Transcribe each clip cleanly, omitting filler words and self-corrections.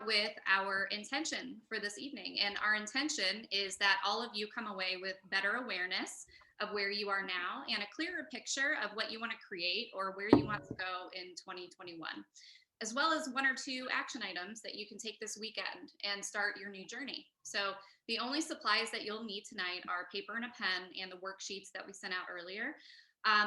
with our intention for this evening. And our intention is that all of you come away with better awareness of where you are now and a clearer picture of what you want to create or where you want to go in 2021, as well as one or two action items that you can take this weekend and start your new journey. So the only supplies that you'll need tonight are paper and a pen and the worksheets that we sent out earlier.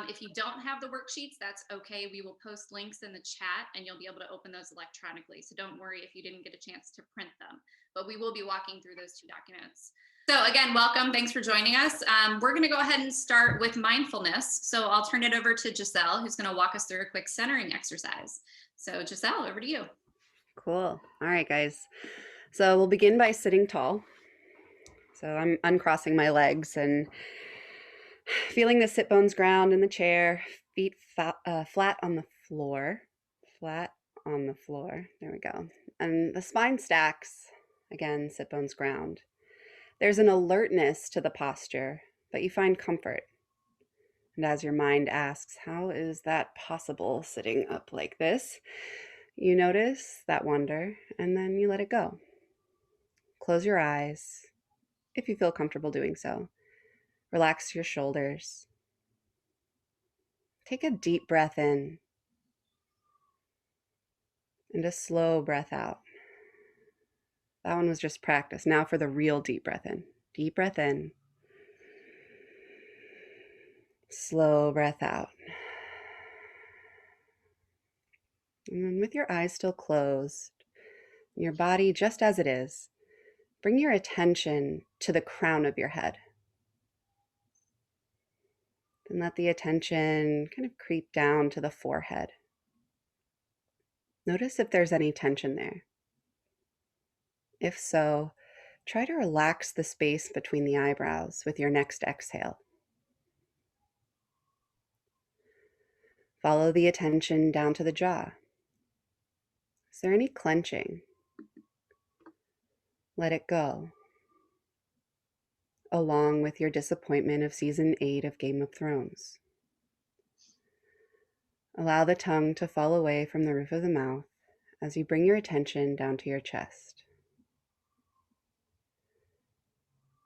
If you don't have the worksheets, that's okay. We will post links in the chat and you'll be able to open those electronically. So don't worry if you didn't get a chance to print them, but we will be walking through those two documents. So again, welcome. Thanks for joining us. We're going to go ahead and start with mindfulness. So I'll turn it over to Giselle, who's going to walk us through a quick centering exercise. So Giselle, over to you. Cool. All right, guys. So we'll begin by sitting tall. So I'm uncrossing my legs and feeling the sit bones ground in the chair, feet flat on the floor. Flat on the floor. There we go. And the spine stacks. Again, sit bones ground. There's an alertness to the posture, but you find comfort. And as your mind asks, how is that possible sitting up like this? You notice that wonder and then you let it go. Close your eyes if you feel comfortable doing so. Relax your shoulders. Take a deep breath in and a slow breath out. That one was just practice. Now for the real deep breath in. Deep breath in. Slow breath out. And then with your eyes still closed, your body just as it is, bring your attention to the crown of your head. And let the attention kind of creep down to the forehead. Notice if there's any tension there. If so, try to relax the space between the eyebrows with your next exhale. Follow the attention down to the jaw. Is there any clenching? Let it go, along with your disappointment of season 8 of Game of Thrones. Allow the tongue to fall away from the roof of the mouth as you bring your attention down to your chest.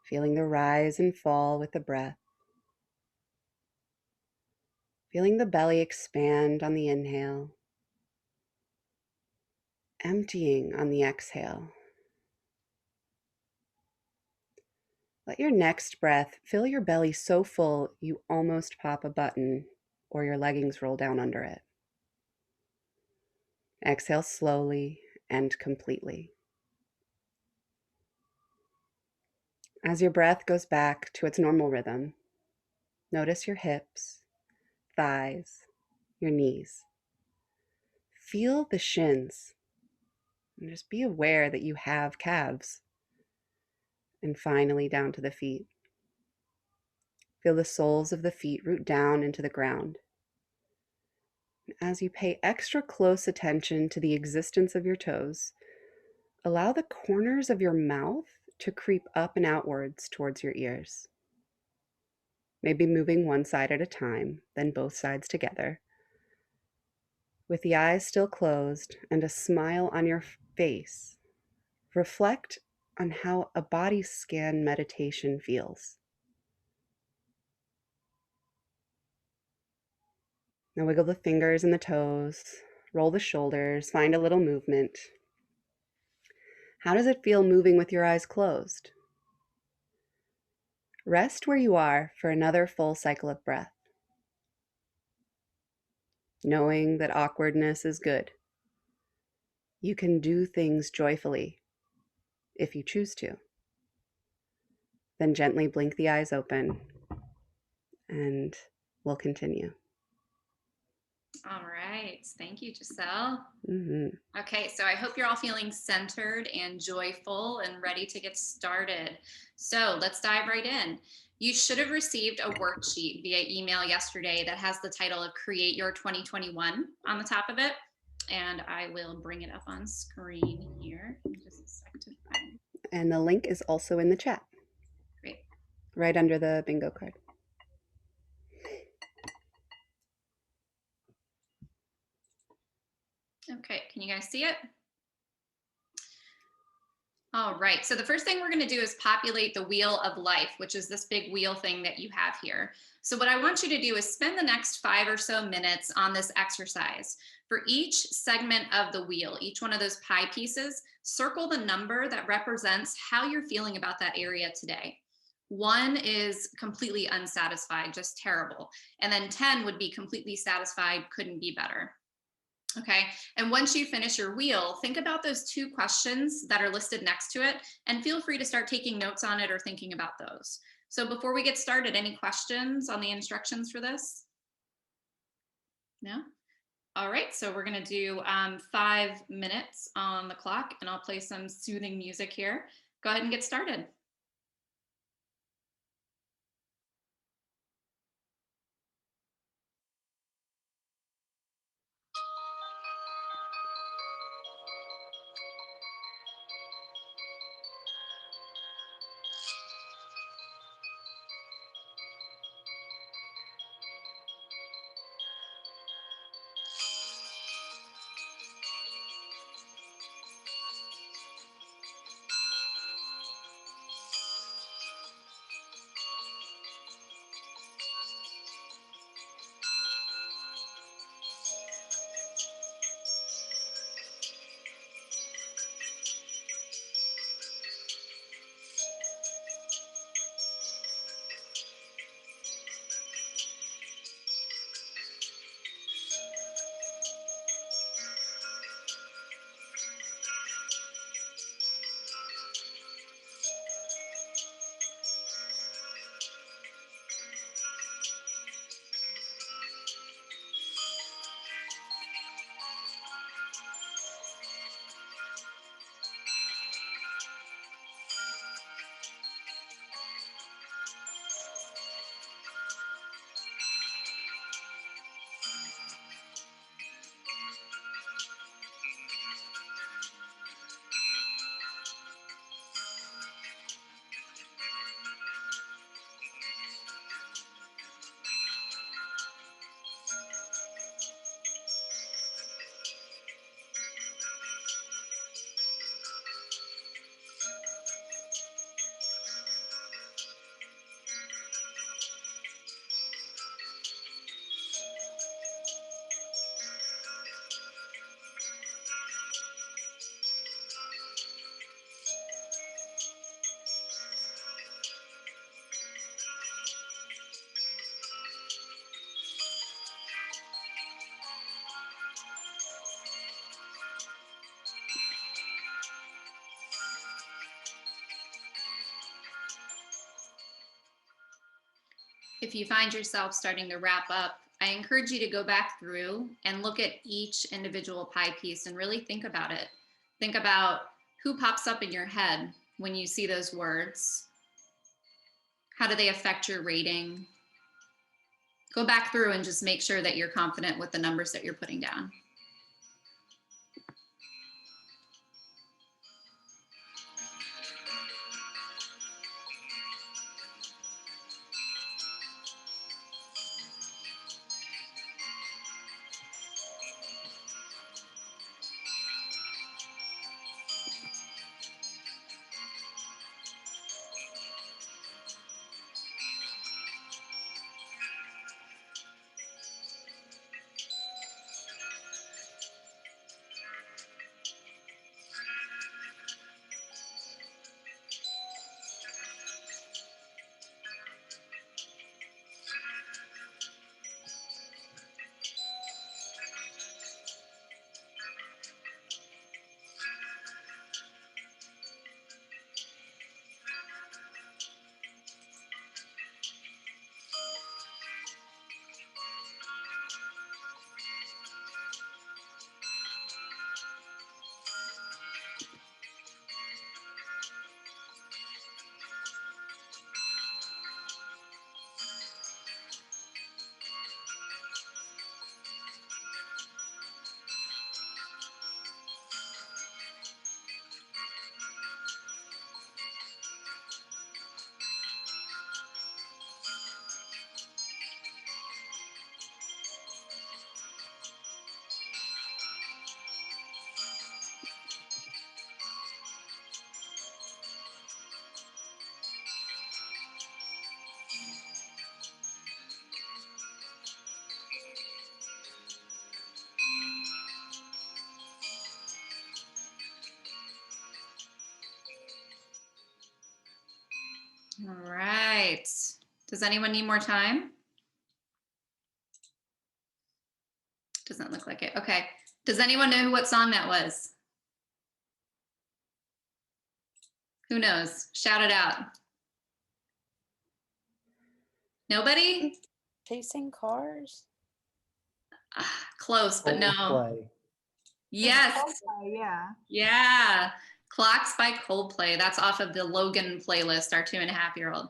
Feeling the rise and fall with the breath. Feeling the belly expand on the inhale, emptying on the exhale. Let your next breath fill your belly so full you almost pop a button or your leggings roll down under it. Exhale slowly and completely. As your breath goes back to its normal rhythm, notice your hips, thighs, your knees. Feel the shins and just be aware that you have calves. And finally down to the feet. Feel the soles of the feet root down into the ground. As you pay extra close attention to the existence of your toes, allow the corners of your mouth to creep up and outwards towards your ears. Maybe moving one side at a time, then both sides together. With the eyes still closed and a smile on your face, reflect on how a body scan meditation feels. Now wiggle the fingers and the toes, roll the shoulders, find a little movement. How does it feel moving with your eyes closed? Rest where you are for another full cycle of breath, knowing that awkwardness is good. You can do things joyfully if you choose to. Then gently blink the eyes open and we'll continue. All right. Thank you, Giselle. Mm-hmm. Okay, so I hope you're all feeling centered and joyful and ready to get started. So let's dive right in. You should have received a worksheet via email yesterday that has the title of Create Your 2021 on the top of it. And I will bring it up on screen here in just a sec to find. And the link is also in the chat. Great. Right under the bingo card. Okay, can you guys see it? All right. So the first thing we're going to do is populate the wheel of life, which is this big wheel thing that you have here. So what I want you to do is spend the next 5 or so minutes on this exercise. For each segment of the wheel, each one of those pie pieces, circle the number that represents how you're feeling about that area today. 1 is completely unsatisfied, just terrible. And then 10 would be completely satisfied, couldn't be better. Okay. And once you finish your wheel, think about those 2 questions that are listed next to it and feel free to start taking notes on it or thinking about those. So before we get started, any questions on the instructions for this? No? All right. So we're going to do 5 minutes on the clock and I'll play some soothing music here. Go ahead and get started. If you find yourself starting to wrap up, I encourage you to go back through and look at each individual pie piece and really think about it. Think about who pops up in your head when you see those words. How do they affect your rating? Go back through and just make sure that you're confident with the numbers that you're putting down. All right. Does anyone need more time? Doesn't look like it. Okay. Does anyone know what song that was? Who knows? Shout it out. Nobody? Chasing Cars? Close, but no. Coldplay. Yes. Coldplay, yeah. Yeah. Clocks by Coldplay. That's off of the Logan playlist, our 2.5-year-old.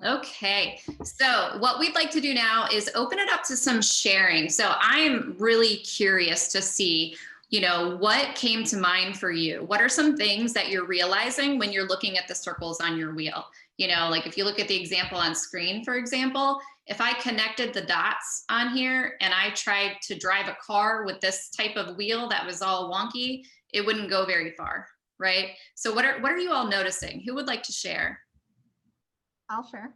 Okay. So what we'd like to do now is open it up to some sharing. So I'm really curious to see, what came to mind for you? What are some things that you're realizing when you're looking at the circles on your wheel? Like if you look at the example on screen, for example, if I connected the dots on here and I tried to drive a car with this type of wheel that was all wonky, it wouldn't go very far, right? So what are you all noticing? Who would like to share? I'll share.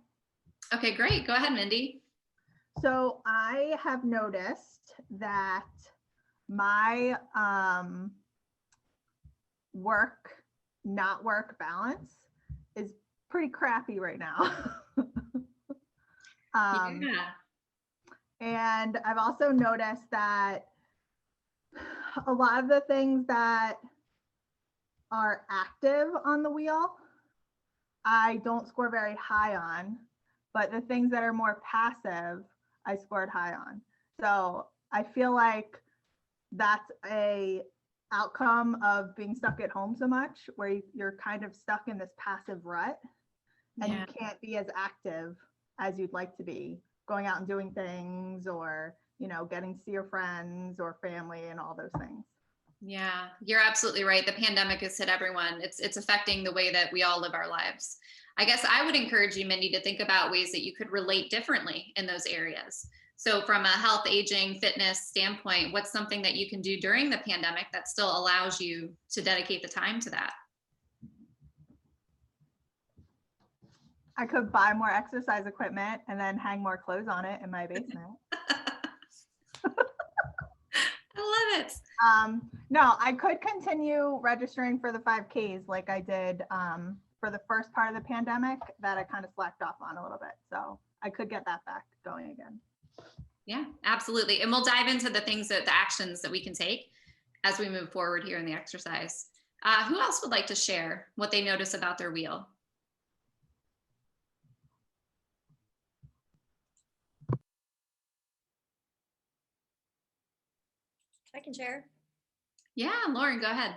Okay, great. Go ahead, Mindy. So I have noticed that my not work balance is pretty crappy right now. Yeah. And I've also noticed that a lot of the things that are active on the wheel, I don't score very high on, but the things that are more passive, I scored high on. So I feel like that's a outcome of being stuck at home so much, where you're kind of stuck in this passive rut and you can't be as active as you'd like to be, going out and doing things, or getting to see your friends or family and all those things. Yeah, you're absolutely right. The pandemic has hit everyone. It's affecting the way that we all live our lives. I guess I would encourage you, Mindy, to think about ways that you could relate differently in those areas. So from a health, aging, fitness standpoint, what's something that you can do during the pandemic that still allows you to dedicate the time to that? I could buy more exercise equipment and then hang more clothes on it in my basement. I love it. No, I could continue registering for the 5Ks like I did for the first part of the pandemic that I kind of slacked off on a little bit. So I could get that back going again. Yeah, absolutely. And we'll dive into the actions that we can take as we move forward here in the exercise. Who else would like to share what they notice about their wheel? I can share. Yeah, Lauren, go ahead.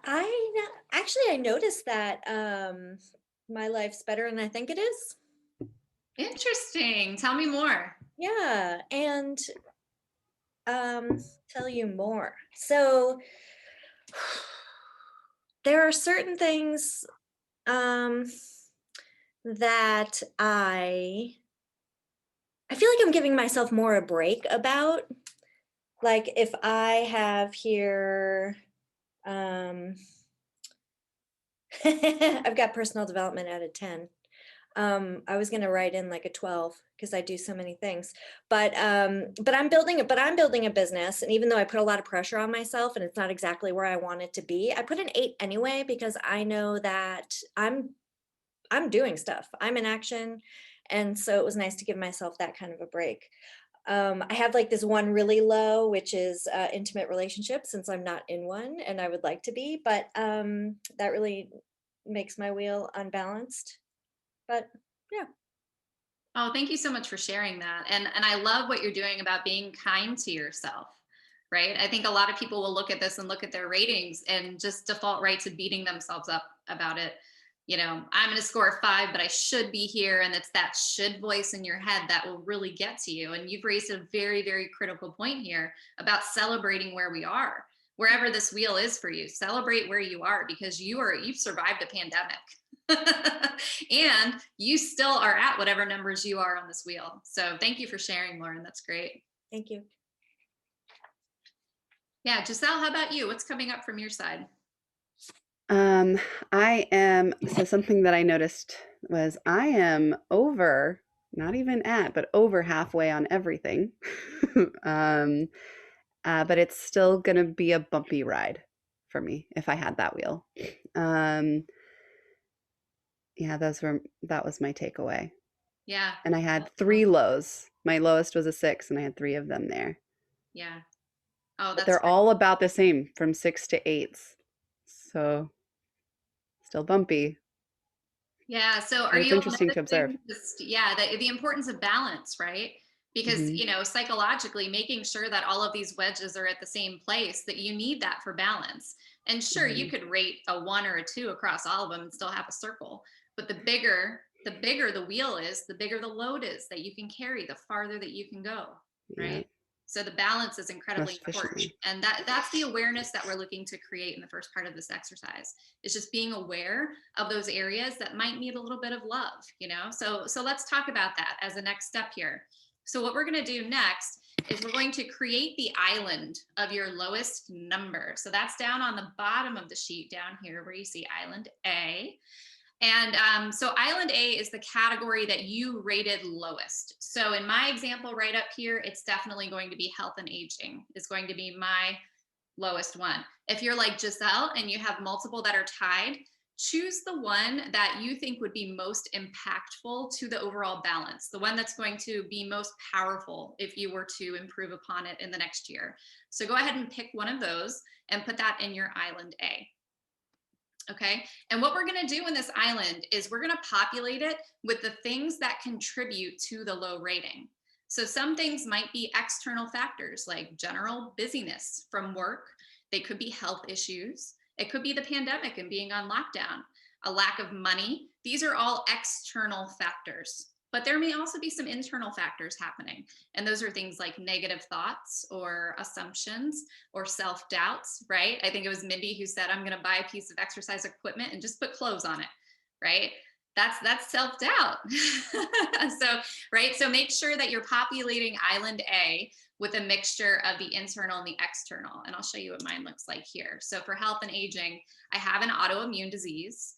I noticed that my life's better than I think it is. Interesting. Tell me more. Yeah, and tell you more. So there are certain things that I feel like I'm giving myself more a break about. Like if I have here, I've got personal development at a 10. I was gonna write in like a 12 because I do so many things. But I'm building a business, and even though I put a lot of pressure on myself and it's not exactly where I want it to be, I put an 8 anyway because I know that I'm doing stuff. I'm in action, and so it was nice to give myself that kind of a break. I have like this one really low, which is intimate relationships, since I'm not in one and I would like to be, but that really makes my wheel unbalanced. But yeah. Oh, thank you so much for sharing that. And I love what you're doing about being kind to yourself, right? I think a lot of people will look at this and look at their ratings and just default right to beating themselves up about it. I'm going to score a 5, but I should be here. And it's that should voice in your head that will really get to you. And you've raised a very, very critical point here about celebrating where we are, wherever this wheel is for you. Celebrate where you are, because you've survived a pandemic. And you still are at whatever numbers you are on this wheel. So thank you for sharing, Lauren. That's great. Thank you. Yeah, Giselle, how about you? What's coming up from your side? So something that I noticed was I am over, not even at, but over halfway on everything. But it's still going to be a bumpy ride for me if I had that wheel. Yeah, that was my takeaway. Yeah. And I had 3 lows. My lowest was a 6 and I had 3 of them there. Yeah. Oh, But that's they're all about the same from 6 to 8s. So still bumpy, yeah. So but are it's you all interesting to observe. noticing just, yeah, the importance of balance, right? Because, Mhm. psychologically making sure that all of these wedges are at the same place, that you need that for balance. And sure, you Mhm. could rate a 1 or a 2 across all of them and still have a circle. But the bigger the wheel is, the bigger the load is that you can carry, the farther that you can go, Yeah, right? So the balance is incredibly most important. efficiently. And that's the awareness that we're looking to create in the first part of this exercise. It's just being aware of those areas that might need a little bit of love. So let's talk about that as a next step here. So what we're going to do next is we're going to create the island of your lowest number. So that's down on the bottom of the sheet down here where you see island A. And so island A is the category that you rated lowest. So in my example right up here, it's definitely going to be health and aging is going to be my lowest one. If you're like Giselle and you have multiple that are tied, choose the one that you think would be most impactful to the overall balance, the one that's going to be most powerful if you were to improve upon it in the next year. So go ahead and pick one of those and put that in your island A. Okay. And what we're going to do in this island is we're going to populate it with the things that contribute to the low rating. So some things might be external factors like general busyness from work. They could be health issues. It could be the pandemic and being on lockdown, a lack of money. These are all external factors. But there may also be some internal factors happening. And those are things like negative thoughts or assumptions or self-doubts, right? I think it was Mindy who said, I'm going to buy a piece of exercise equipment and just put clothes on it, right? That's self-doubt. So make sure that you're populating island A with a mixture of the internal and the external. And I'll show you what mine looks like here. So for health and aging, I have an autoimmune disease,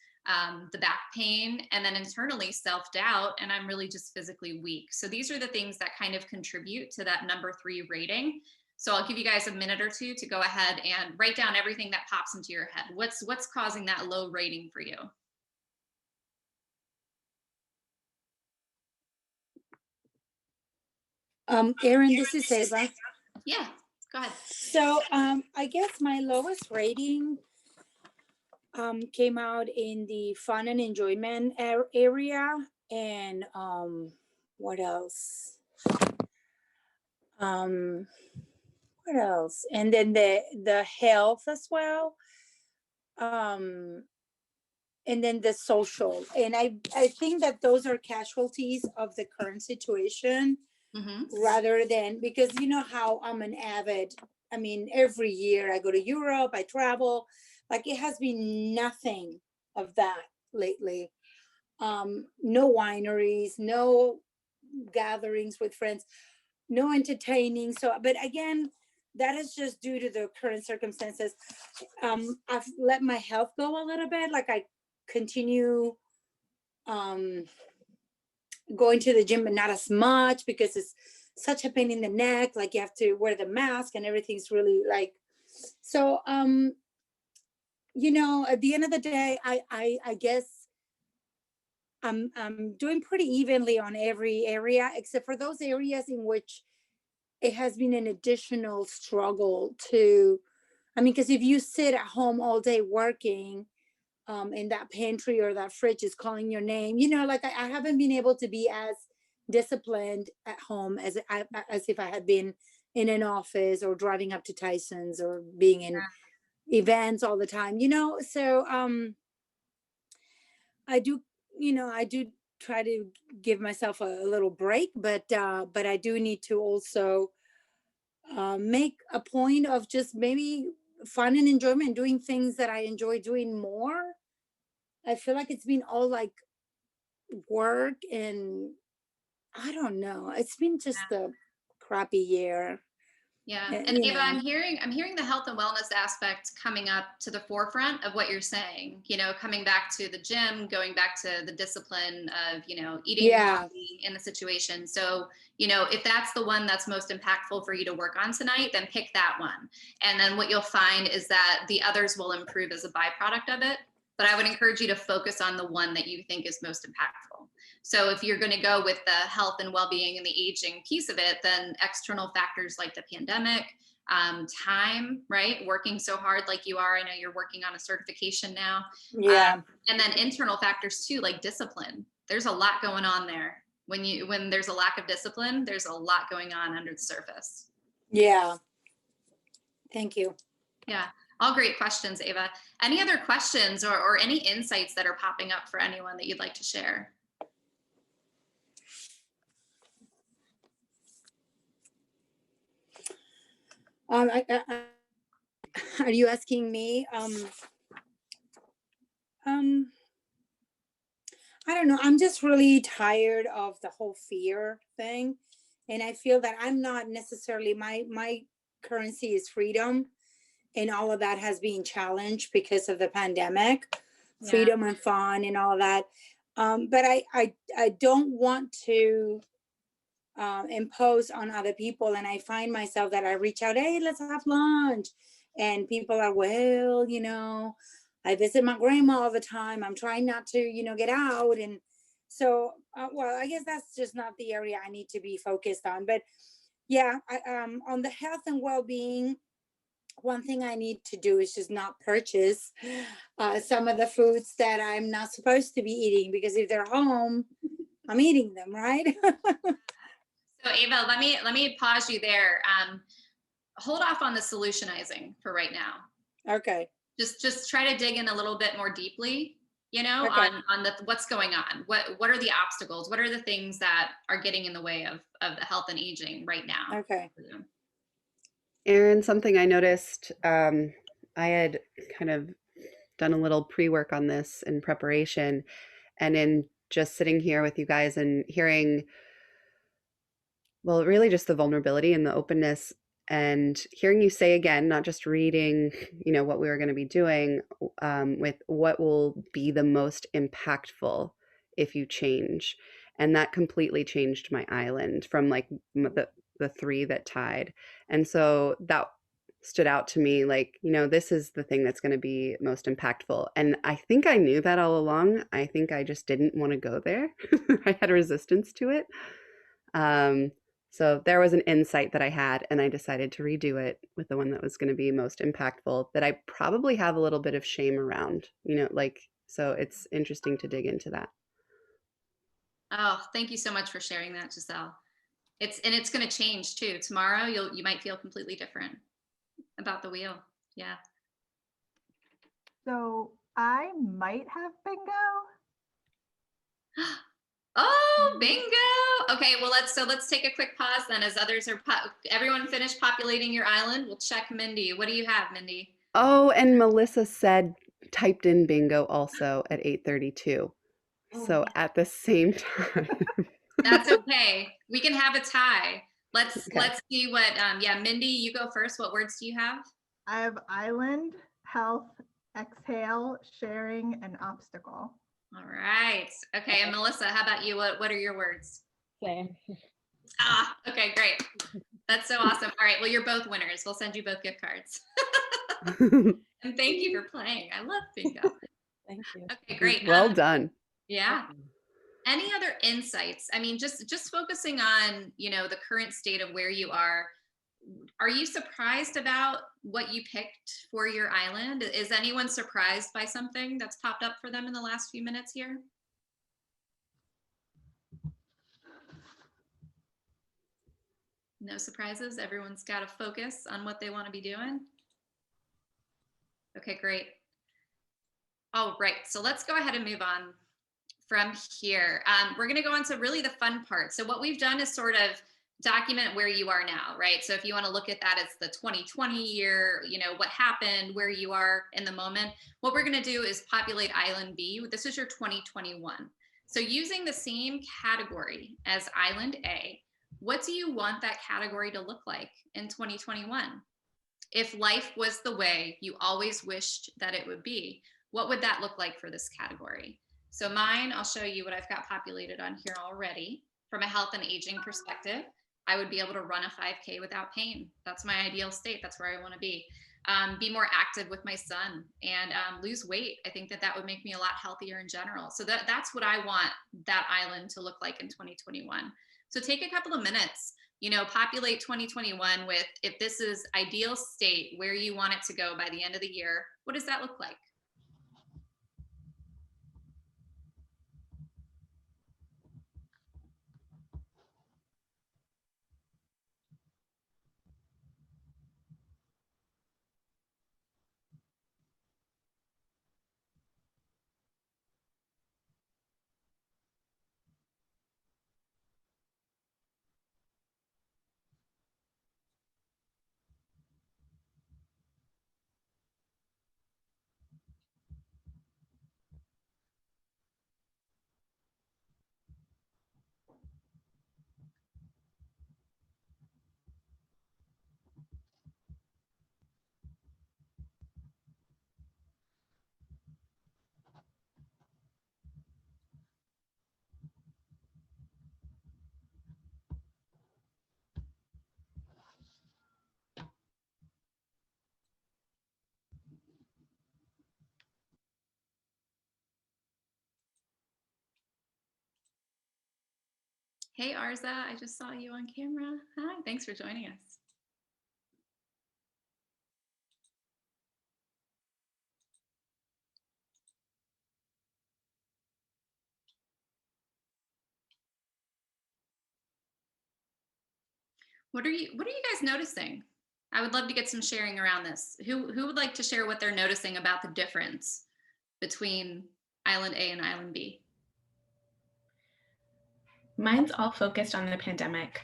the back pain, and then internally self-doubt, and I'm really just physically weak. So these are the things that kind of contribute to that number 3 rating. So I'll give you guys a minute or two to go ahead and write down everything that pops into your head. What's causing that low rating for you? Erin, this is Eva. Yeah, go ahead. So I guess my lowest rating came out in the fun and enjoyment area, and what else? What else? And then the health as well. And then the social. And I think that those are casualties of the current situation. Mm-hmm. Rather than, because you know how I'm an avid, I mean, every year I go to Europe, I travel, like it has been nothing of that lately. No wineries, no gatherings with friends, no entertaining. So, but again, that is just due to the current circumstances. I've let my health go a little bit. Like I continue going to the gym, but not as much because it's such a pain in the neck. Like you have to wear the mask and everything's really like, so, at the end of the day, I guess I'm doing pretty evenly on every area, except for those areas in which it has been an additional struggle to, I mean, because if you sit at home all day working, and that pantry or that fridge is calling your name, like I haven't been able to be as disciplined at home as if I had been in an office or driving up to Tyson's or being in events all the time, so I do try to give myself a little break, but I do need to also make a point of just maybe fun and enjoyment, doing things that I enjoy doing more. I feel like it's been all like work, and I don't know. It's been just a crappy year. Yeah. And Eva, I'm hearing the health and wellness aspect coming up to the forefront of what you're saying, coming back to the gym, going back to the discipline of, eating healthy in the situation. So, if that's the one that's most impactful for you to work on tonight, then pick that one. And then what you'll find is that the others will improve as a byproduct of it. but I would encourage you to focus on the one that you think is most impactful. So if you're going to go with the health and well-being and the aging piece of it, then external factors like the pandemic, time, right? Working so hard like you are. I know you're working on a certification now. Yeah. And then internal factors too, like discipline. There's a lot going on there. When there's a lack of discipline, there's a lot going on under the surface. Yeah. Thank you. Yeah, all great questions, Ava. Any other questions or any insights that are popping up for anyone that you'd like to share? Are you asking me? I don't know. I'm just really tired of the whole fear thing. And I feel that I'm not necessarily, my currency is freedom. And all of that has been challenged because of the pandemic, Yeah. freedom and fun and all of that. But I don't want to impose on other people. And I find myself that I reach out, hey, let's have lunch. And people are, well, you know, I visit my grandma all the time. I'm trying not to, you know, get out. And so, well, I guess that's just not the area I need to be focused on. But yeah, on the health and well-being, one thing I need to do is just not purchase some of the foods that I'm not supposed to be eating, because if they're home, I'm eating them, right? So Ava, let me pause you there. Hold off on the solutionizing for right now. Okay. Just try to dig in a little bit more deeply, you know, Okay. on the what's going on. What are the obstacles? What are the things that are getting in the way of the health and aging right now? Okay. Erin, something I noticed, I had kind of done a little pre-work on this in preparation, and in just sitting here with you guys and hearing, well, really just the vulnerability and the openness, and hearing you say again, not just reading, you know, what we were going to be doing, with what will be the most impactful if you change. And that completely changed my island from like the three that tied. And so that stood out to me, like, you know, this is the thing that's going to be most impactful. And I think I knew that all along. I think I just didn't want to go there. I had resistance to it. So there was an insight that I had, and I decided to redo it with the one that was going to be most impactful, that I probably have a little bit of shame around, you know, like, so it's interesting to dig into that. Oh, thank you so much for sharing that, Giselle. It's going to change too. Tomorrow you might feel completely different about the wheel. Yeah. So I might have bingo. Oh, bingo. Okay, well let's take a quick pause then, as others are everyone finished populating your island. We'll check Mindy. What do you have, Mindy? Oh, and Melissa typed in bingo also at 8:32. So at the same time. That's okay. We can have a tie. Let's see what yeah, Mindy, you go first. What words do you have? I have island, health, exhale, sharing, and obstacle. All right. Okay, and Melissa, how about you? What are your words? Same. Ah, okay, great. That's so awesome. All right, well, you're both winners. We'll send you both gift cards. And thank you for playing. I love bingo. Thank you. Okay, great. Well done. Yeah. Any other insights? I mean, just focusing on, you know, the current state of where you are. Are you surprised about what you picked for your island? Is anyone surprised by something that's popped up for them in the last few minutes here? No surprises? Everyone's got to focus on what they want to be doing? Okay, great. All right, so let's go ahead and move on from here. We're going to go on to really the fun part. So what we've done is sort of document where you are now, right? So if you want to look at that as the 2020 year, you know, what happened, where you are in the moment, what we're going to do is populate Island B. This is your 2021. So using the same category as Island A, what do you want that category to look like in 2021? If life was the way you always wished that it would be, what would that look like for this category? So mine, I'll show you what I've got populated on here already. From a health and aging perspective, I would be able to run a 5K without pain. That's my ideal state. That's where I want to be. be more active with my son, and lose weight. I think that that would make me a lot healthier in general. So that's what I want that island to look like in 2021. So take a couple of minutes, populate 2021 with, if this is ideal state, where you want it to go by the end of the year, what does that look like? Hey, Arza, I just saw you on camera. Hi, thanks for joining us. What are you guys noticing? I would love to get some sharing around this. Who would like to share what they're noticing about the difference between Island A and Island B? Mine's all focused on the pandemic.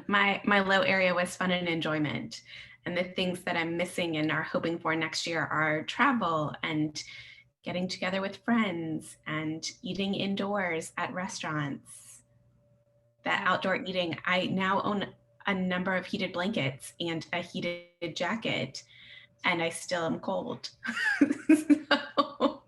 My low area was fun and enjoyment. And the things that I'm missing and are hoping for next year are travel and getting together with friends and eating indoors at restaurants. That outdoor eating, I now own a number of heated blankets and a heated jacket, and I still am cold. So.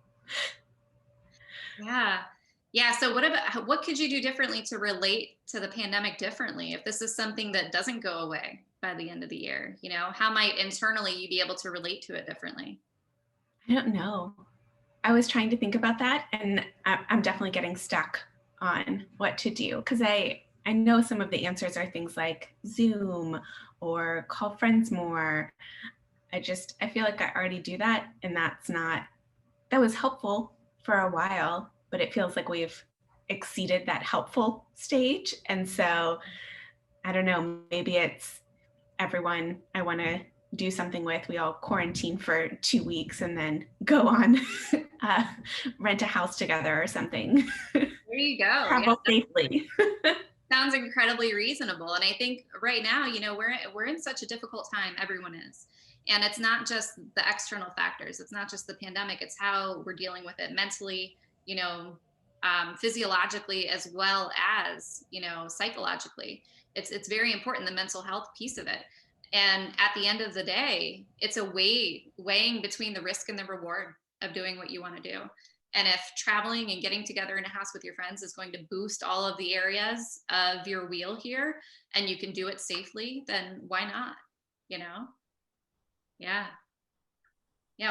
Yeah. So what could you do differently to relate to the pandemic differently? If this is something that doesn't go away by the end of the year, how might internally you be able to relate to it differently? I don't know. I was trying to think about that, and I'm definitely getting stuck on what to do, because I know some of the answers are things like Zoom or call friends more. I feel like I already do that, and that was helpful for a while, but it feels like we've exceeded that helpful stage. And so I don't know, maybe it's everyone I want to do something with, we all quarantine for 2 weeks and then go on rent a house together or something. There you go. Travel safely. Sounds incredibly reasonable. And I think right now, we're in such a difficult time, everyone is. And it's not just the external factors. It's not just the pandemic. It's how we're dealing with it mentally, physiologically, as well as, psychologically. It's very important, the mental health piece of it. And at the end of the day, it's a weighing between the risk and the reward of doing what you want to do. And if traveling and getting together in a house with your friends is going to boost all of the areas of your wheel here, and you can do it safely, then why not? Yeah.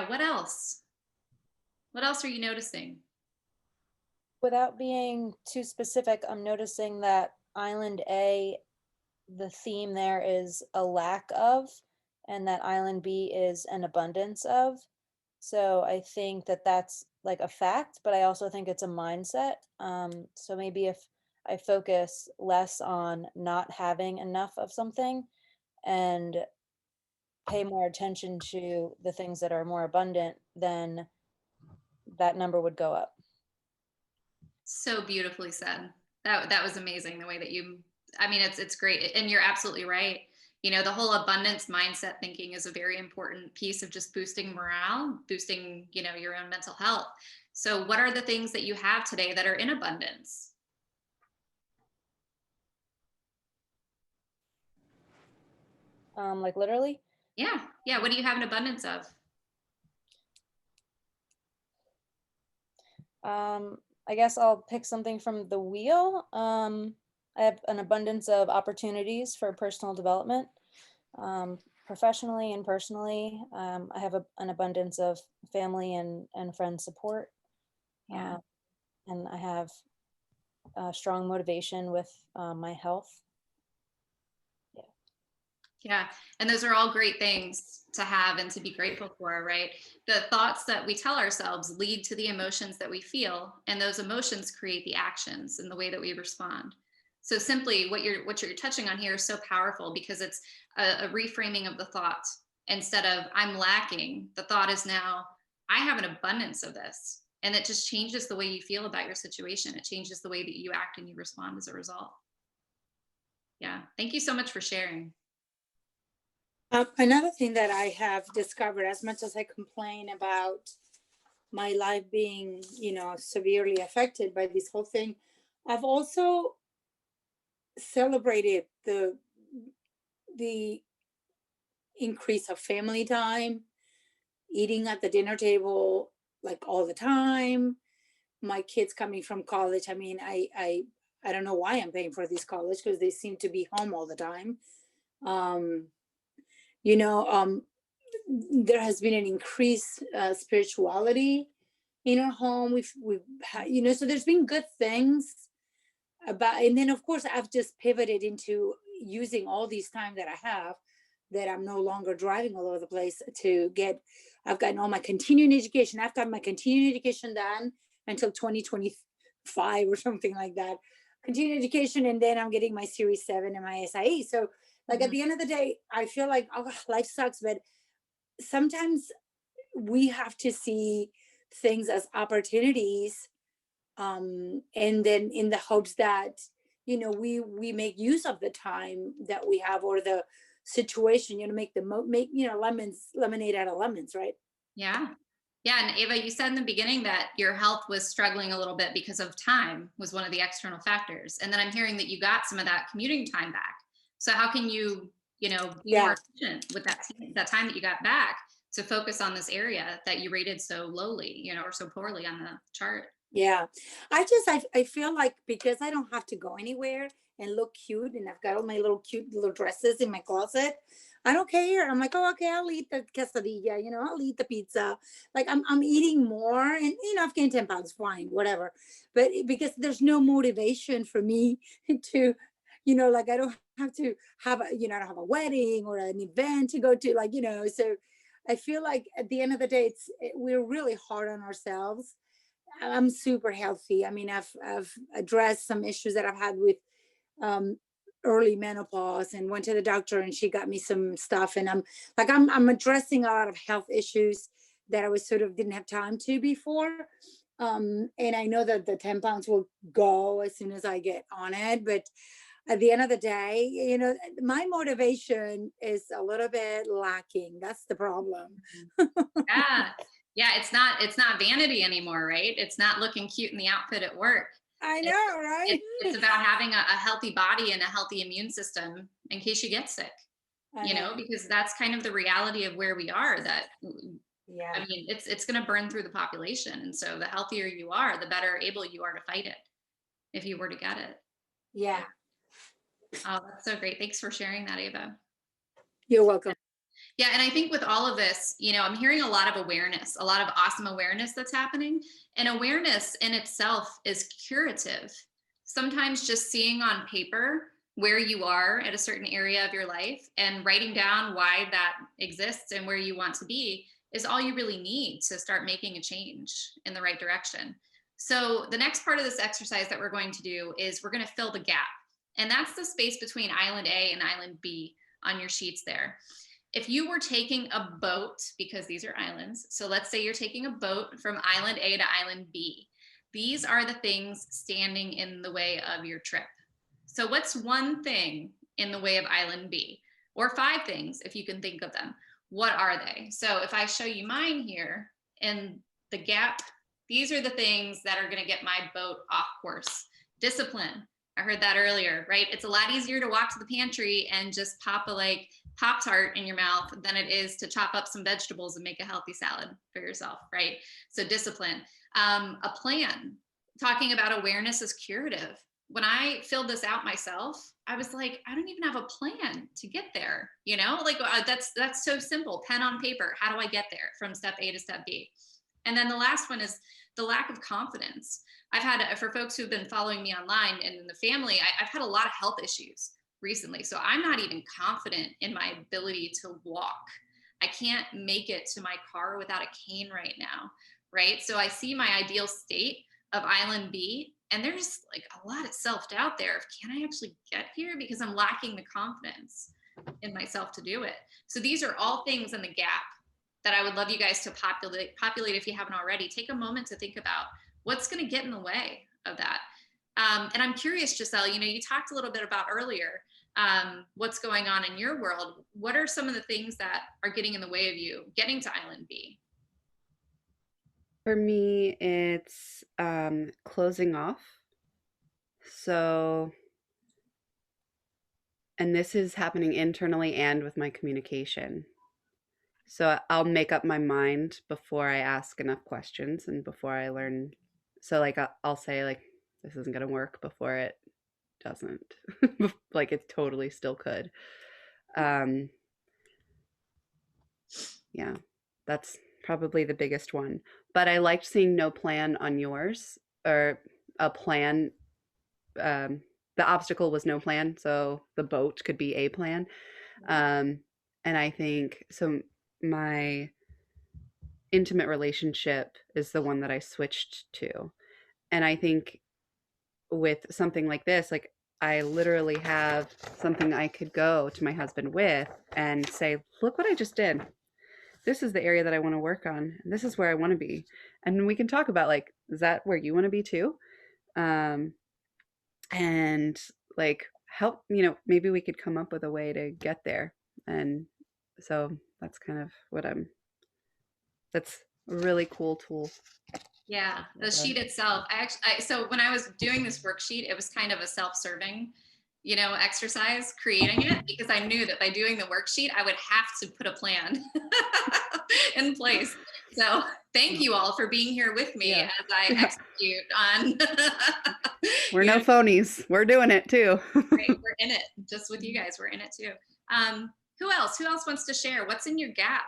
What else? What else are you noticing? Without being too specific, I'm noticing that Island A, the theme there is a lack of, and that Island B is an abundance of. So I think that that's like a fact, but I also think it's a mindset. So maybe if I focus less on not having enough of something and pay more attention to the things that are more abundant, then that number would go up. So beautifully said. That was amazing, the way that it's great. And you're absolutely right. The whole abundance mindset thinking is a very important piece of just boosting morale, boosting, your own mental health. So what are the things that you have today that are in abundance? Like literally? Yeah. What do you have an abundance of? I guess I'll pick something from the wheel. I have an abundance of opportunities for personal development. Professionally and personally, I have an abundance of family and friend support. Yeah. And I have strong motivation with my health. Yeah. And those are all great things to have and to be grateful for, right? The thoughts that we tell ourselves lead to the emotions that we feel, and those emotions create the actions and the way that we respond. So simply what you're touching on here is so powerful, because it's a reframing of the thought. Instead of I'm lacking, the thought is now I have an abundance of this. And it just changes the way you feel about your situation. It changes the way that you act and you respond as a result. Yeah. Thank you so much for sharing. Another thing that I have discovered, as much as I complain about my life being, severely affected by this whole thing, I've also celebrated the increase of family time, eating at the dinner table like all the time. My kids coming from college. I mean, I don't know why I'm paying for this college, because they seem to be home all the time. There has been an increased spirituality in our home. We've had, so there's been good things about, and then of course I've just pivoted into using all these time that I have, that I'm no longer driving all over the place I've gotten all my continuing education. I've got my continuing education done until 2025 or something like that. Continuing education, and then I'm getting my Series 7 and my SIE. So like at the end of the day, I feel like, oh, life sucks, but sometimes we have to see things as opportunities, and then in the hopes that we make use of the time that we have, or the situation, make lemonade out of lemons, right? Yeah. Yeah. And Ava, you said in the beginning that your health was struggling a little bit because of time was one of the external factors. And then I'm hearing that you got some of that commuting time back. So how can you, be more efficient with that time that you got back to focus on this area that you rated so lowly, or so poorly on the chart? Yeah. I feel like, because I don't have to go anywhere and look cute, and I've got all my little cute little dresses in my closet, I don't care. I'm like, oh, okay, I'll eat the quesadilla, I'll eat the pizza. Like I'm eating more, and I've gained 10 pounds, fine, whatever. But because there's no motivation for me to, like, I don't have to have I don't have a wedding or an event to go to, so I feel like at the end of the day, we're really hard on ourselves. I'm super healthy. I mean, I've addressed some issues that I've had with early menopause, and went to the doctor, and she got me some stuff, and I'm addressing a lot of health issues that I was sort of didn't have time to before. And I know that the 10 pounds will go as soon as I get on it, but at the end of the day, my motivation is a little bit lacking. That's the problem. Yeah. Yeah. It's not vanity anymore, right? It's not looking cute in the outfit at work. I know, right? It's about having a healthy body and a healthy immune system in case you get sick, I know. because that's kind of the reality of where we are, that Yeah. I mean, it's going to burn through the population. And so the healthier you are, the better able you are to fight it if you were to get it. Yeah. Oh, that's so great. Thanks for sharing that, Ava. You're welcome. Yeah. And I think with all of this, I'm hearing a lot of awareness, a lot of awesome awareness that's happening. And awareness in itself is curative. Sometimes just seeing on paper where you are at a certain area of your life and writing down why that exists and where you want to be is all you really need to start making a change in the right direction. So the next part of this exercise that we're going to do is we're going to fill the gap. And that's the space between island A and island B on your sheets there. If you were taking a boat, because these are islands, so let's say you're taking a boat from island A to island B. These are the things standing in the way of your trip. So what's one thing in the way of island B? Or 5 things, if you can think of them. What are they? So if I show you mine here in the gap, these are the things that are going to get my boat off course. Discipline. I heard that earlier, right? It's a lot easier to walk to the pantry and just pop a Pop-Tart in your mouth than it is to chop up some vegetables and make a healthy salad for yourself, right? So discipline. A plan. Talking about awareness is curative. when I filled this out myself, I was like, I don't even have a plan to get there. Like that's so simple. Pen on paper. How do I get there from step A to step B? And then the last one is the lack of confidence. I've had, for folks who've been following me online and in the family, I've had a lot of health issues recently. So I'm not even confident in my ability to walk. I can't make it to my car without a cane right now. Right. So I see my ideal state of Island B, and there's like a lot of self-doubt there of, can I actually get here? Because I'm lacking the confidence in myself to do it. So these are all things in the gap that I would love you guys to populate if you haven't already. Take a moment to think about what's going to get in the way of that. And I'm curious, Giselle, you talked a little bit about earlier what's going on in your world. What are some of the things that are getting in the way of you getting to Island B? For me, it's closing off. So, and this is happening internally and with my communication. So I'll make up my mind before I ask enough questions and before I learn. So like I'll say like, this isn't going to work before it doesn't. Like it totally still could. Yeah, that's probably the biggest one. But I liked seeing no plan on yours, or a plan. The obstacle was no plan, so the boat could be a plan. And I think so. My intimate relationship is the one that I switched to. And I think with something like this, like I literally have something I could go to my husband with and say, look what I just did. This is the area that I want to work on. This is where I want to be. And we can talk about like, is that where you want to be too? And like help, maybe we could come up with a way to get there. And so that's kind of what that's a really cool tool. Yeah, the sheet itself. So when I was doing this worksheet, it was kind of a self-serving, exercise creating it, because I knew that by doing the worksheet, I would have to put a plan in place. So thank you all for being here with me as I execute on. We're no phonies. We're doing it too. Right, we're in it. Just with you guys, we're in it too. Who else? Who else wants to share? What's in your gap?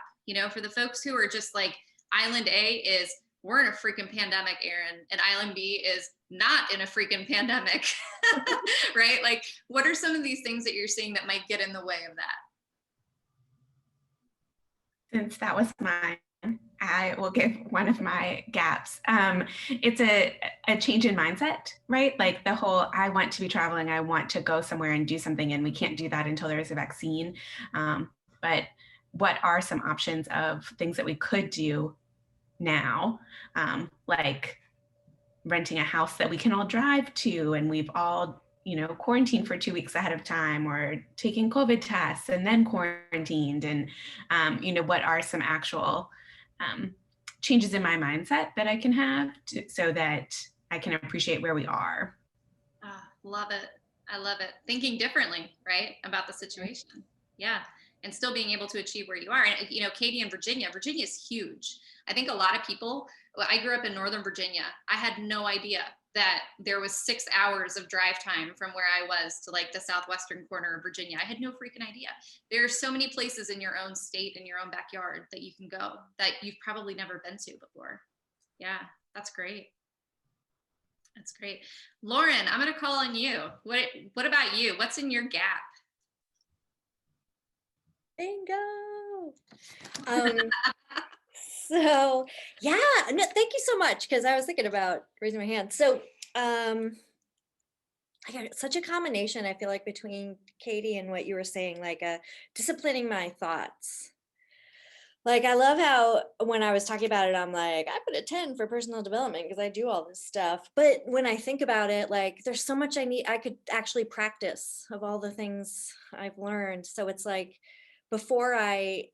For the folks who are just like, Island A is, we're in a freaking pandemic, Erin, and Island B is not in a freaking pandemic, right? Like, what are some of these things that you're seeing that might get in the way of that? Since that was mine, I will give one of my gaps. It's a change in mindset, right? Like the whole, I want to be traveling, I want to go somewhere and do something, and we can't do that until there's a vaccine. But what are some options of things that we could do now, like renting a house that we can all drive to, and we've all quarantined for 2 weeks ahead of time, or taking COVID tests and then quarantined, and what are some actual changes in my mindset that I can have so that I can appreciate where we are. Love it. I love it. Thinking differently, right, about the situation. Yeah. And still being able to achieve where you are. And, Katie and Virginia is huge. I think a lot of people, I grew up in Northern Virginia. I had no idea that there was 6 hours of drive time from where I was to like the southwestern corner of Virginia. I had no freaking idea. There are so many places in your own state, in your own backyard, that you can go that you've probably never been to before. Yeah, that's great. That's great. Lauren, I'm going to call on you. What about you? What's in your gap? Bingo. So yeah, no, thank you so much, because I was thinking about raising my hand. So I got such a combination, I feel like, between Katie and what you were saying, like disciplining my thoughts. Like, I love how when I was talking about it, I'm like, I put a 10 for personal development because I do all this stuff. But when I think about it, like, there's so much I could actually practice of all the things I've learned. So it's like, before I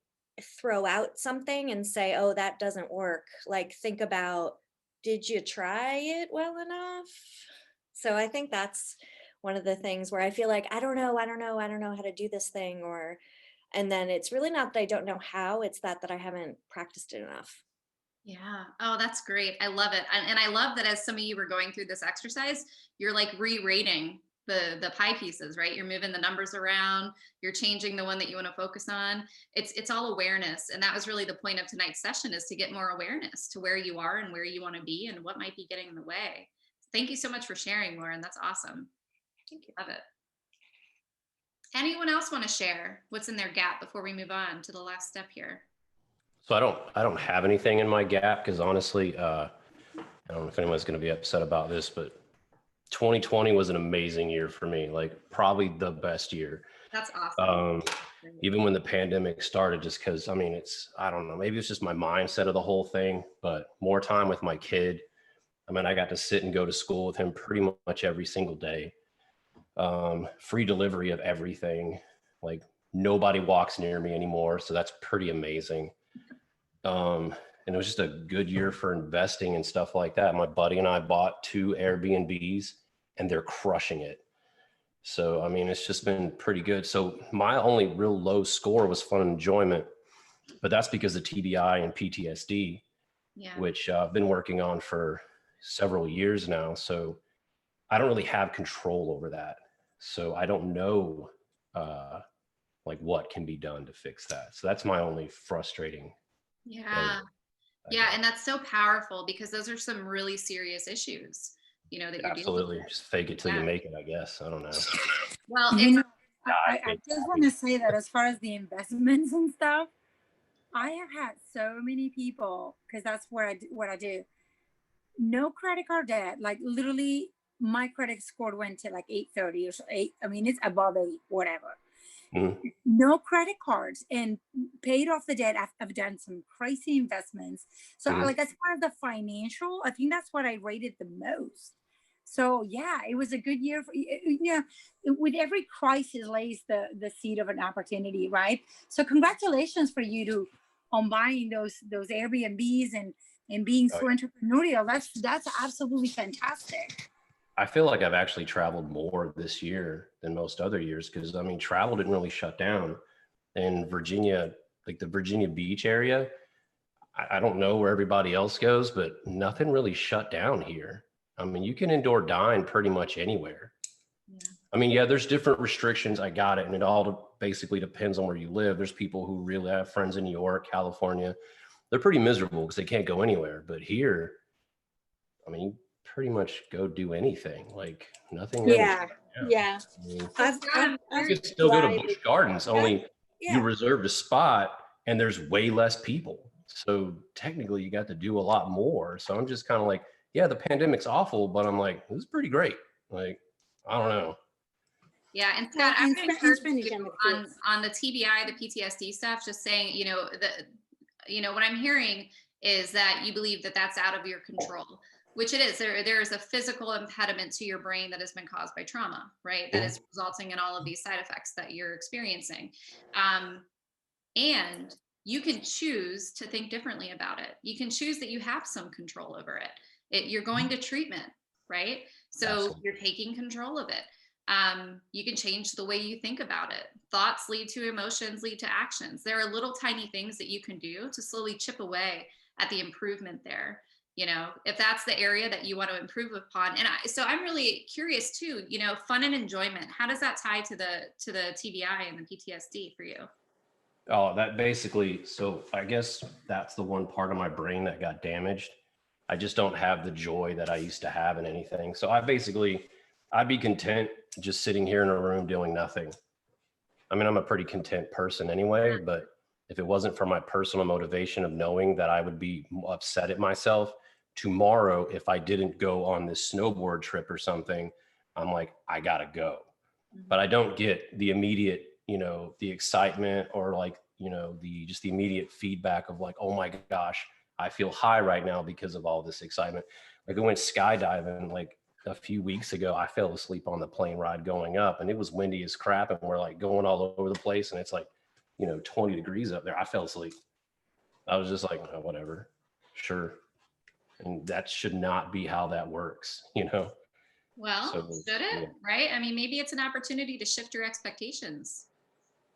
throw out something and say, oh, that doesn't work, like, think about, did you try it well enough? So I think that's one of the things where I feel like, I don't know how to do this thing, and then it's really not that I don't know how, it's that I haven't practiced it enough. Yeah. Oh, that's great. I love it. And I love that as some of you were going through this exercise, you're like re-rating the pie pieces, right? You're moving the numbers around, you're changing the one that you want to focus on. It's all awareness. And that was really the point of tonight's session, is to get more awareness to where you are and where you want to be and what might be getting in the way. Thank you so much for sharing, Lauren. That's awesome. Thank you. Love it. Anyone else want to share what's in their gap before we move on to the last step here? So I don't have anything in my gap because honestly, I don't know if anyone's going to be upset about this, but 2020 was an amazing year for me, like probably the best year. That's awesome. Even when the pandemic started, just because, I mean, I don't know, maybe it's just my mindset of the whole thing, but more time with my kid. I mean, I got to sit and go to school with him pretty much every single day. Free delivery of everything. Like nobody walks near me anymore. So that's pretty amazing. And it was just a good year for investing and stuff like that. My buddy and I bought 2 Airbnbs and they're crushing it. So, I mean, it's just been pretty good. So my only real low score was fun and enjoyment, but that's because of TBI and PTSD, Yeah. which I've been working on for several years now. So I don't really have control over that. So I don't know like what can be done to fix that. So that's my only frustrating Yeah. Yeah. And that's so powerful because those are some really serious issues, you know, that you're dealing Absolutely. with. Just fake it till Yeah. you make it, I guess. I don't know. Well, You it's know, I just want to say that as far as the investments and stuff, I have had so many people, because that's what I do. No credit card debt. Like literally, my credit score went to like 830 or so. I mean, it's above 8, whatever. Mhm. No credit cards, and paid off the debt. I've done some crazy investments. So Mhm. like as far as the financial, I think that's what I rated the most. So yeah, it was a good year for, yeah. With every crisis lays the seed of an opportunity, right? So congratulations for you to on buying those Airbnbs and being Oh, so entrepreneurial. That's absolutely fantastic. I feel like I've actually traveled more this year than most other years because I mean, travel didn't really shut down in Virginia, like the Virginia Beach area. I don't know where everybody else goes, but nothing really shut down here. I mean, you can indoor dine pretty much anywhere. Yeah. I mean, yeah, there's different restrictions. I got it. And it all basically depends on where you live. There's people who really have friends in New York, California. They're pretty miserable because they can't go anywhere. But here, I mean, you pretty much go do anything. Like nothing really. Yeah. Yeah. I mean, you can still go to Busch Gardens, only you reserved a spot and there's way less people. So technically you got to do a lot more. So I'm just kind of like, yeah, the pandemic's awful, but I'm like, this is pretty great. Like, I don't know. Yeah, and Well, Scott, I and would spe- and encourage spending you time with on kids. the TBI, the PTSD stuff. Just saying, what I'm hearing is that you believe that that's out of your control, which it is. There is a physical impediment to your brain that has been caused by trauma, right? That is resulting in all of these side effects that you're experiencing, and you can choose to think differently about it. You can choose that you have some control over it. You're going to treatment, right? So Absolutely. you're taking control of it. You can change the way you think about it. Thoughts lead to emotions, lead to actions. There are little tiny things that you can do to slowly chip away at the improvement there. If that's the area that you want to improve upon. And so I'm really curious too, fun and enjoyment. How does that tie to the TBI and the PTSD for you? Oh, that basically, so I guess that's the one part of my brain that got damaged. I just don't have the joy that I used to have in anything. So I'd be content just sitting here in a room doing nothing. I mean, I'm a pretty content person anyway, but if it wasn't for my personal motivation of knowing that I would be upset at myself tomorrow if I didn't go on this snowboard trip or something, I'm like, I gotta go. But I don't get the immediate, the excitement or like, the immediate feedback of like, oh my gosh, I feel high right now because of all this excitement. Like I went skydiving like a few weeks ago. I fell asleep on the plane ride going up and it was windy as crap. And we're like going all over the place. And it's like, 20 degrees up there. I fell asleep. I was just like, oh, whatever, sure. And that should not be how that works, Well, So, should it? yeah. Right? I mean, maybe it's an opportunity to shift your expectations.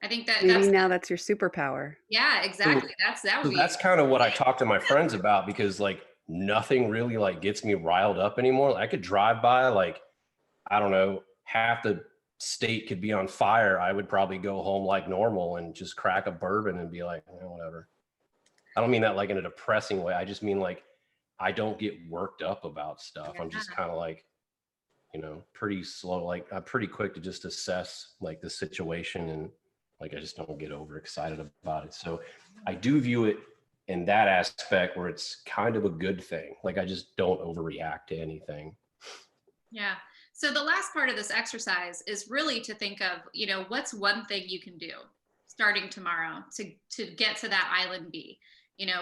I think that Maybe that's, now that's your superpower. yeah, exactly. That would So be, that's kind of what I talk to my friends about, because like nothing really like gets me riled up anymore. I could drive by, like, I don't know, half the state could be on fire. I would probably go home like normal and just crack a bourbon and be like, whatever. I don't mean that like in a depressing way. I just mean like, I don't get worked up about stuff. I'm just Yeah. kind of like, pretty slow. Like I'm pretty quick to just assess like the situation, and like I just don't get overexcited about it. So I do view it in that aspect where it's kind of a good thing. Like I just don't overreact to anything. yeah. So the last part of this exercise is really to think of, what's one thing you can do starting tomorrow to get to that island B?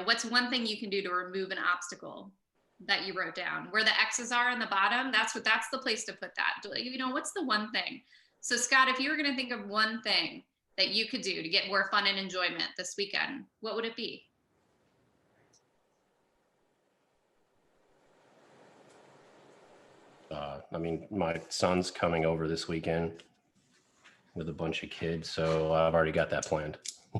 What's one thing you can do to remove an obstacle that you wrote down? Where the X's are in the bottom, that's the place to put that. What's the one thing? So Scott, if you were going to think of one thing that you could do to get more fun and enjoyment this weekend, what would it be? I mean, my son's coming over this weekend with a bunch of kids, so I've already got that planned.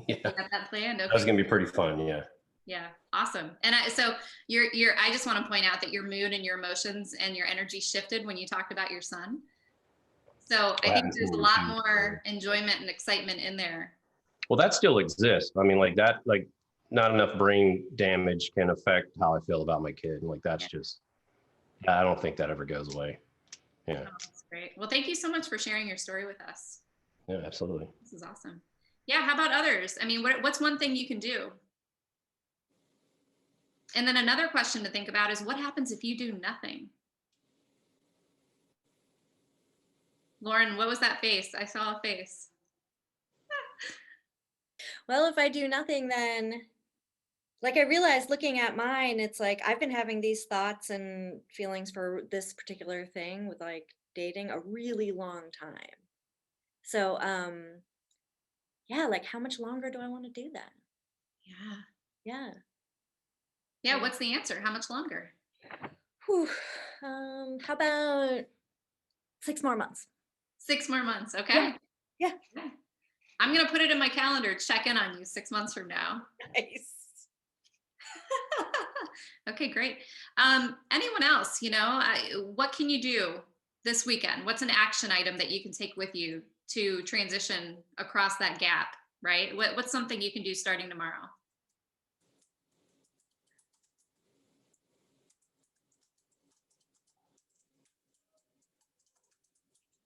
Yeah, You got that planned? Okay. that's gonna be pretty fun. Yeah. Yeah, awesome. And so I just want to point out that your mood and your emotions and your energy shifted when you talked about your son. So I think there's a lot more enjoyment and excitement in there. Well, that still exists. I mean, like that, like not enough brain damage can affect how I feel about my kid. Like that's just, I don't think that ever goes away. Yeah. Oh, that's great. Well, thank you so much for sharing your story with us. Yeah, absolutely. This is awesome. Yeah, how about others? I mean, what's one thing you can do? And then another question to think about is what happens if you do nothing? Lauren, what was that face? I saw a face. Well, if I do nothing, then like I realized looking at mine, it's like I've been having these thoughts and feelings for this particular thing with like dating a really long time. So, yeah, like how much longer do I want to do that? Yeah. Yeah. Yeah, what's the answer? How much longer? Whew. How about 6 more months? 6 more months, okay? Yeah. Okay. I'm gonna put it in my calendar, check in on you 6 months from now. Nice. Okay, great. Anyone else, what can you do this weekend? What's an action item that you can take with you to transition across that gap, right? What's something you can do starting tomorrow?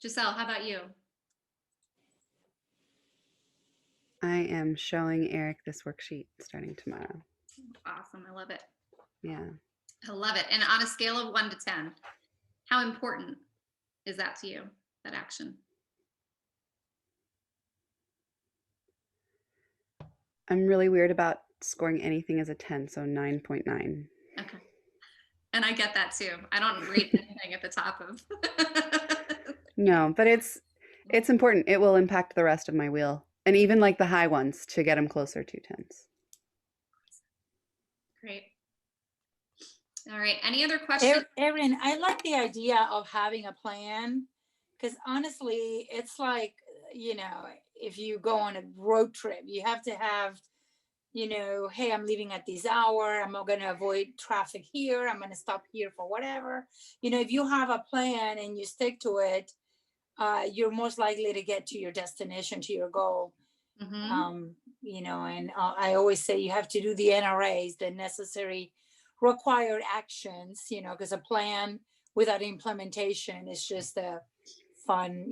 Giselle, how about you? I am showing Eric this worksheet starting tomorrow. Awesome, I love it. Yeah. I love it. And on a scale of 1 to 10, how important is that to you, that action? I'm really weird about scoring anything as a 10, so 9.9. Okay. And I get that too. I don't rate anything at the top of. No, but it's important. It will impact the rest of my wheel, and even like the high ones to get them closer to 10s. Great. All right. Any other questions? Erin, I like the idea of having a plan because honestly, it's like, if you go on a road trip, you have to have, hey, I'm leaving at this hour. I'm not going to avoid traffic here. I'm going to stop here for whatever. If you have a plan and you stick to it, you're most likely to get to your destination, to your goal. Mm-hmm. And I always say you have to do the NRAs, the necessary required actions, because a plan without implementation is just a fun,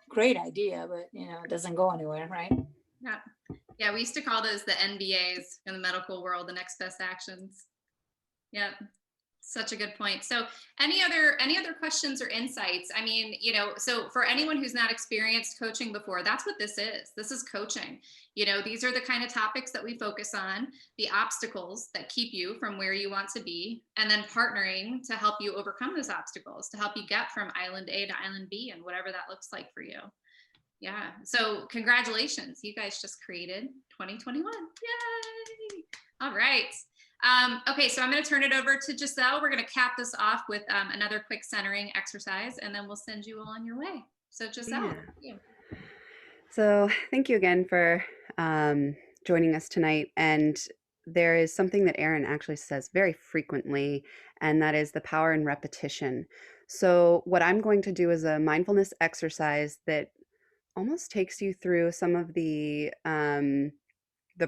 great idea, but it doesn't go anywhere, right? Yeah, we used to call those the NBAs in the medical world, the next best actions. Yeah, such a good point. So any other questions or insights? I mean, so for anyone who's not experienced coaching before, that's what this is. This is coaching. These are the kind of topics that we focus on, the obstacles that keep you from where you want to be, and then partnering to help you overcome those obstacles, to help you get from island A to island B and whatever that looks like for you. Yeah. So congratulations. You guys just created 2021. Yay. All right. Okay, so I'm going to turn it over to Giselle. We're going to cap this off with another quick centering exercise, and then we'll send you all on your way. So Giselle, Yeah. So, thank you again for joining us tonight. And there is something that Erin actually says very frequently, and that is the power in repetition. So, what I'm going to do is a mindfulness exercise that almost takes you through some of the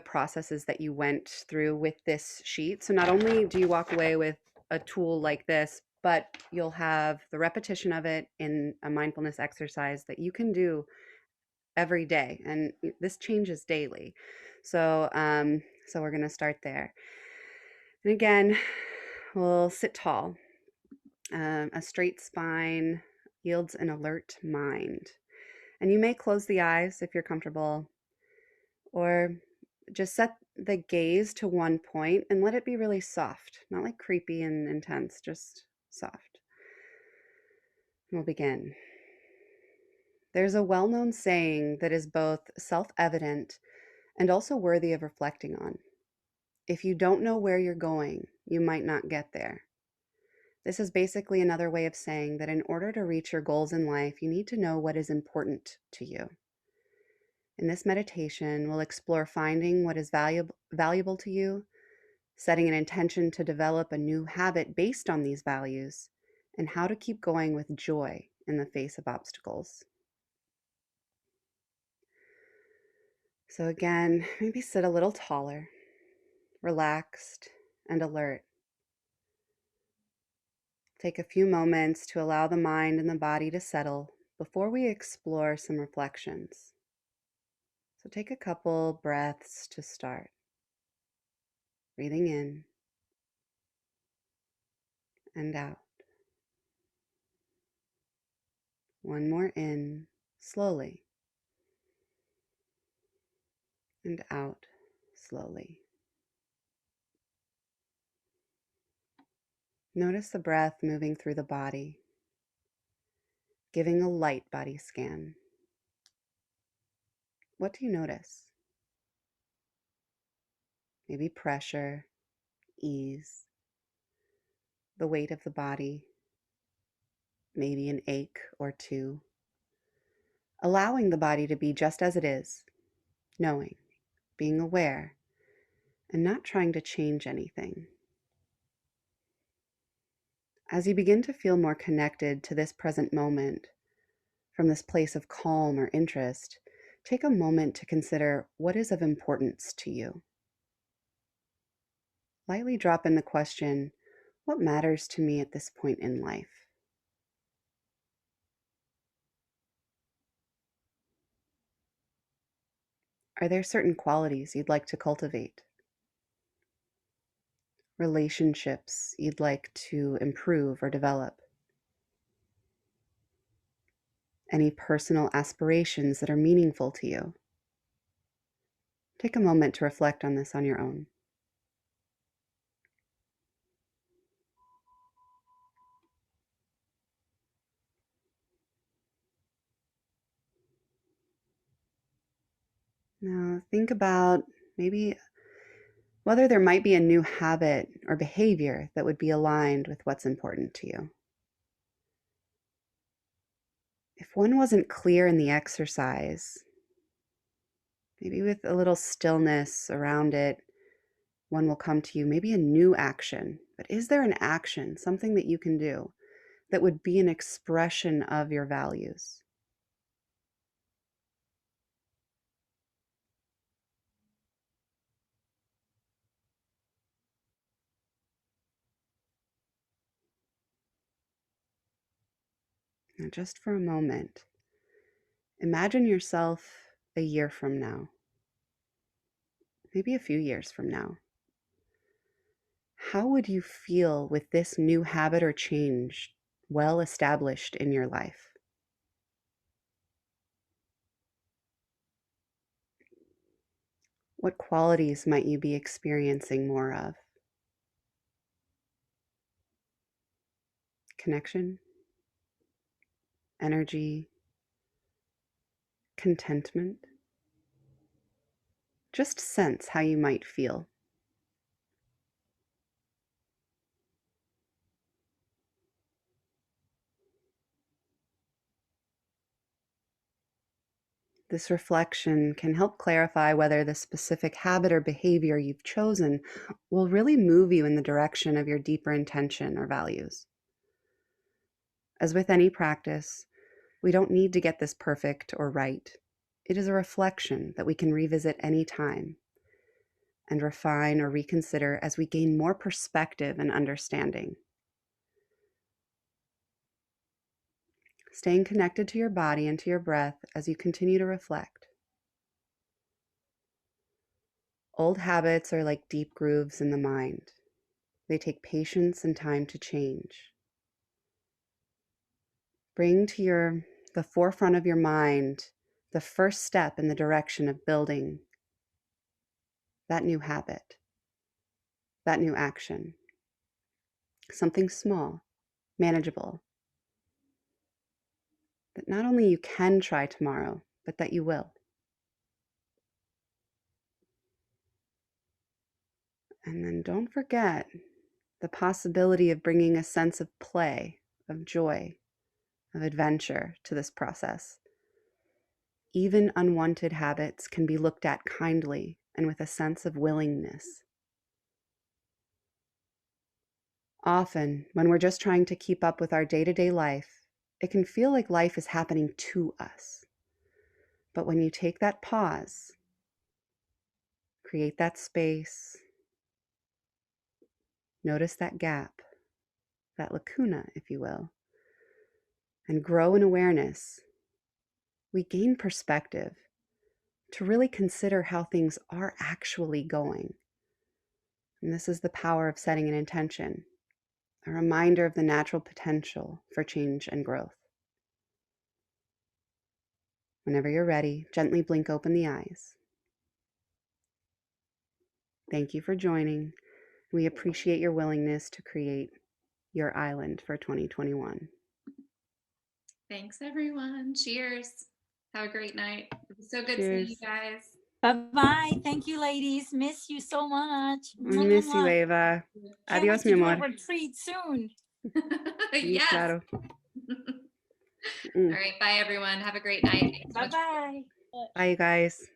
processes that you went through with this sheet. So, not only do you walk away with a tool like this, but you'll have the repetition of it in a mindfulness exercise that you can do every day, and this changes daily. So we're going to start there. And again, we'll sit tall. A straight spine yields an alert mind. And you may close the eyes if you're comfortable, or just set the gaze to one point and let it be really soft, not like creepy and intense, just soft. We'll begin. There's a well-known saying that is both self-evident and also worthy of reflecting on. If you don't know where you're going, you might not get there. This is basically another way of saying that in order to reach your goals in life, you need to know what is important to you. In this meditation, we'll explore finding what is valuable to you, setting an intention to develop a new habit based on these values, and how to keep going with joy in the face of obstacles. So again, maybe sit a little taller, relaxed, and alert. Take a few moments to allow the mind and the body to settle before we explore some reflections. So take a couple breaths to start. Breathing in and out. One more in, slowly, and out, slowly. Notice the breath moving through the body, giving a light body scan. What do you notice? Maybe pressure, ease, the weight of the body, maybe an ache or two. Allowing the body to be just as it is, knowing, being aware, and not trying to change anything. As you begin to feel more connected to this present moment, from this place of calm or interest, take a moment to consider what is of importance to you. Lightly drop in the question, what matters to me at this point in life? Are there certain qualities you'd like to cultivate? Relationships you'd like to improve or develop? Any personal aspirations that are meaningful to you? Take a moment to reflect on this on your own. Now think about maybe whether there might be a new habit or behavior that would be aligned with what's important to you. If one wasn't clear in the exercise, maybe with a little stillness around it, one will come to you, maybe a new action. But is there an action, something that you can do that would be an expression of your values? Now, just for a moment, imagine yourself a year from now, maybe a few years from now. How would you feel with this new habit or change well established in your life? What qualities might you be experiencing more of? Connection, energy, contentment? Just sense how you might feel. This reflection can help clarify whether the specific habit or behavior you've chosen will really move you in the direction of your deeper intention or values. As with any practice, we don't need to get this perfect or right. It is a reflection that we can revisit any time and refine or reconsider as we gain more perspective and understanding. Staying connected to your body and to your breath as you continue to reflect. Old habits are like deep grooves in the mind. They take patience and time to change. Bring to the forefront of your mind the first step in the direction of building that new habit, that new action. Something small, manageable, that not only you can try tomorrow, but that you will. And then don't forget the possibility of bringing a sense of play, of joy, of adventure to this process. Even unwanted habits can be looked at kindly and with a sense of willingness. Often, when we're just trying to keep up with our day-to-day life, it can feel like life is happening to us. But when you take that pause, create that space, notice that gap, that lacuna, if you will, and grow in awareness, we gain perspective to really consider how things are actually going. And this is the power of setting an intention, a reminder of the natural potential for change and growth. Whenever you're ready, gently blink open the eyes. Thank you for joining. We appreciate your willingness to create your island for 2021. Thanks, everyone. Cheers. Have a great night. It was so good Cheers. seeing you guys. Bye-bye. Thank you, ladies. Miss you so much. I miss you, Eva. Can't Adios, wait mi to do a amor. retreat soon. Sí, Yes. claro. All right. Bye, everyone. Have a great night. Thanks so much. Bye-bye. Bye, you guys.